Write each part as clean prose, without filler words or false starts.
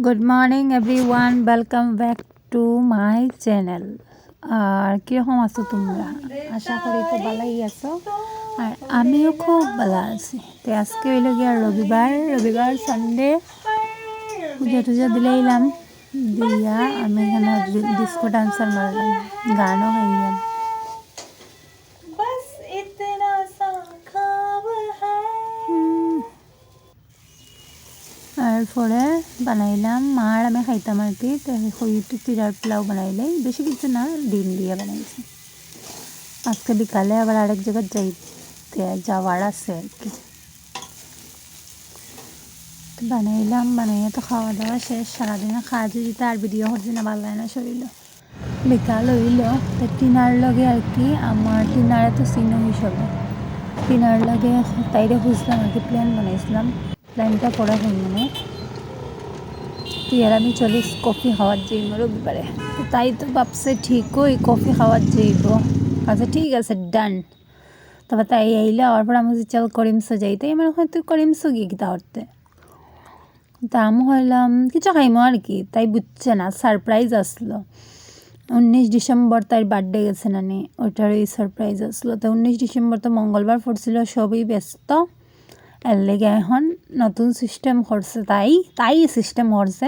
Good morning everyone, welcome back to my channel. আর কীরকম আছো তোমরা? আশা করি তো ভালোই আছো, আর আমিও খুব ভালো আছি। তো আজকে হইল গিয়ে রবিবার সানডে পূজা টুজা দিলে এলাম দিয়া আমি এখানে ডিস্কো ডান্সার মারলাম, গানও গাইলাম। তারপরে বানাইলাম মার আমি খাইতাম আর কি, একটু চিরার পোলাও বানাইলে, বেশি কিছু না, ডিম দিয়ে বানাইছি। আজকে বিকালে আবার আরেক জায়গায় যাওয়ার আছে আর কি। বানাইলাম, বানাইয়া তো খাওয়া দাওয়া শেষ। সারাদিনে খাওয়া যদি আর ভিডিও হচ্ছে না, ভালো লাগে না শরীর। বিকাল হইল তো টিনার লগে আর কি, আমার টিনারে তো চিনো হিসেবে, টিনার লগে তাইরে খুঁজলাম আর কি, প্ল্যান বানাইছিলাম। প্ল্যানটা করা হয় মানে তুই আর আমি চলিস কফি খাওয়ার যাইব রবিবারে। তো তাই তো ভাবছে ঠিকই কফি খাওয়ার যাইব। আচ্ছা ঠিক আছে, ডান। তারপর তাই আইলে আর পর আমি চল করিমসো যাইতে, মানে হয় তুই করিমসো গিয়ে কিতা করতে। তা আমি হইলাম কিছু খাইমো আর কি, তাই বুঝছে না সারপ্রাইজ আসলো। 19 ডিসেম্বর তাই বার্থডে গেছে নানি, ওইটারই সারপ্রাইজ আসলো। তো 19 ডিসেম্বর তো মঙ্গলবার পড়ছিল, সবই ব্যস্ত। এর লেগে এখন নতুন সিস্টেম করছে, তাই সিস্টেম করছে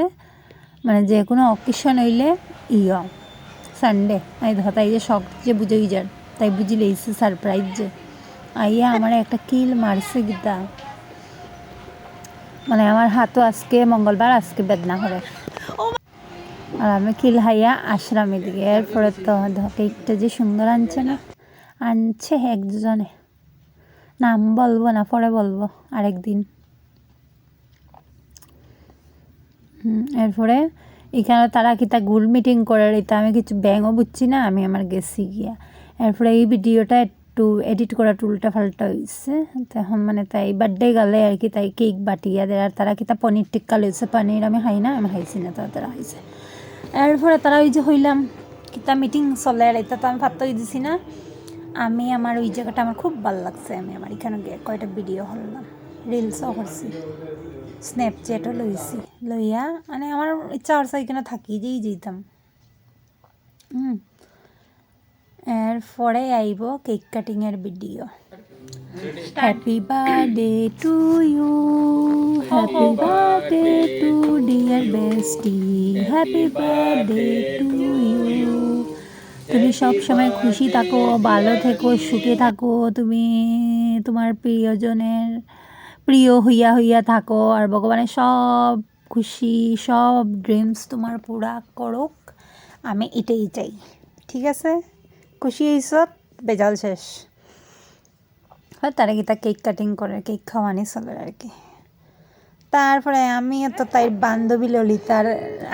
মানে যে কোনো অকেশন হইলে সানডে এই ধর তাই যে শখ যে বুঝেই যার, তাই বুঝি লেইছে সারপ্রাইজ যে আইয়া আমার একটা কিল মারছে গীতা, মানে আমার হাতও আজকে মঙ্গলবার আজকে বেদনা করে, আর আমি কিল হাইয়া আশ্রামে দিকে। এরপরে তো কেকটা যে সুন্দর আনছে একজনে, নাম বলবো না, পরে বলবো আরেকদিন। এরপরে এখানে তারা কিতা গুল মিটিং করে এটা আমি কিছু ব্যাঙও বুঝছি না, আমি আমার গেছি গিয়া। এরপরে এই ভিডিওটা একটু এডিট করা উল্টা ফাল্টা হয়েছে তখন, মানে তাই বার্থডে গেলে আর কি, তাই কেক বাটিয়া দেয়। আর তারা কিতা পনির টিক্কা লইছে, পনির আমি খাই না, আমি খাইছি না, তারা খাইছে। এরপরে তারা ওই যে হইলাম কিতা মিটিং চলে, আর এটা তো আমি ফাত্তই দিছি না। আমি আমার ওই জায়গাটা আমার খুব ভালো লাগছে, আমি আমার এখানে গিয়ে কয়টা ভিডিও হলাম, রিলসও করছি, স্ন্যাপচ্যাটও লইয়া, মানে আমার ইচ্ছা করছে এখানে থাকি যেতাম। এরপরে আইব কেক কাটিংয়ের video. Happy birthday to you, happy birthday to dear bestie, happy birthday to you. তুমি সব সময় খুশি থাকো, ভালো থেকো, সুখে থাকো, তুমি তোমার প্রিয়জনের প্রিয় হইয়া থাকো, আর ভগবানের সব খুশি সব ড্রিমস তোমার পুরা করুক, আমি এটাই চাই। ঠিক আছে, খুশি হইছত, বেজাল শেষ। হয় তারা কি তা কেক কাটিং করে, কেক খাওয়ানি চলে আর কি। তারপরে আমি তো তাই বান্ধবী ললিতার,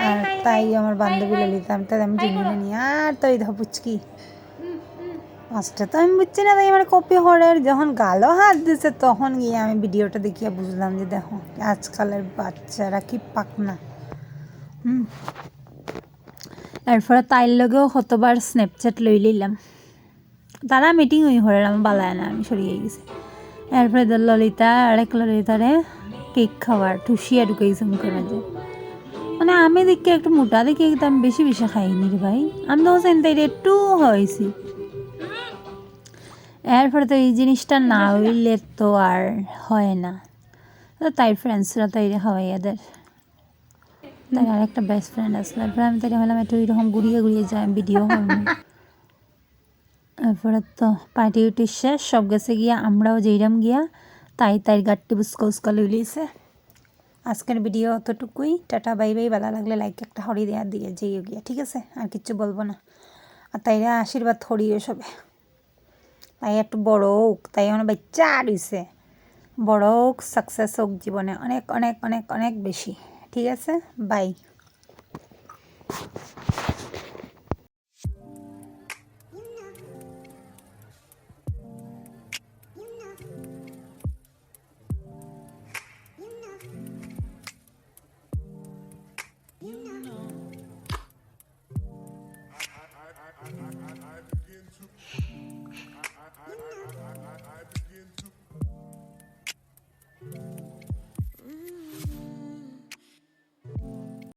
আর তাই আমার বান্ধবী ললিতা, আমি জিনিস নিয়ে আর তো এই পুচকি ফার্স্টে তো আমি বুঝছি না, তাই আমার কপি হরের যখন গালো হাত দিছে তখন গিয়ে আমি ভিডিওটা দেখিয়ে বুঝলাম যে দেখো আজকালের বাচ্চারা কি পাক না। এরপরে তাইর লগেও কতবার স্ন্যাপচ্যাট লই লইলাম, তারা মিটিং হই হরের আমার বালায় না, আমি সরিয়ে গেছি। এরপরে ললিতা আরেক ললিতারে কেক খাওয়ার ঠুসিয়া ঢুকাইছে মুখের মাঝে, মানে আমি দেখি একটু মোটা দেখি আমি বেশি খাইনি রে ভাই, আমি তো তাই একটু হয়েছি। এরপরে তো এই জিনিসটা না হইলে তো আর হয় না, তো তাই ফ্রেন্ডসরা তো এই খাওয়াইয়া দেয়। তাই আর একটা বেস্ট ফ্রেন্ড আসলো, এরপরে আমি তাকে হলাম একটু এরকম ঘুরিয়ে যাই ভিডিও করবো। এরপরে তো পার্টি উটি শেষ, সব গেছে গিয়া, আমরাও যেইরাম গিয়া তাই গাট্টি বুসকা লইলিছে। আজকের ভিডিও অতটুকুই, টাটা বাই বাই। ভালো লাগলে লাইক একটা হরি দিয়ে যেইও গিয়া, ঠিক আছে, আর কিচ্ছু বলবো না। আর তাইরা আশীর্বাদ হরিও সবে, তাই একটু বড় হোক, তাই আমার বাচ্চা আর হইছে, বড় হোক, সাকসেস হোক জীবনে অনেক অনেক অনেক অনেক বেশি। ঠিক আছে, বাই।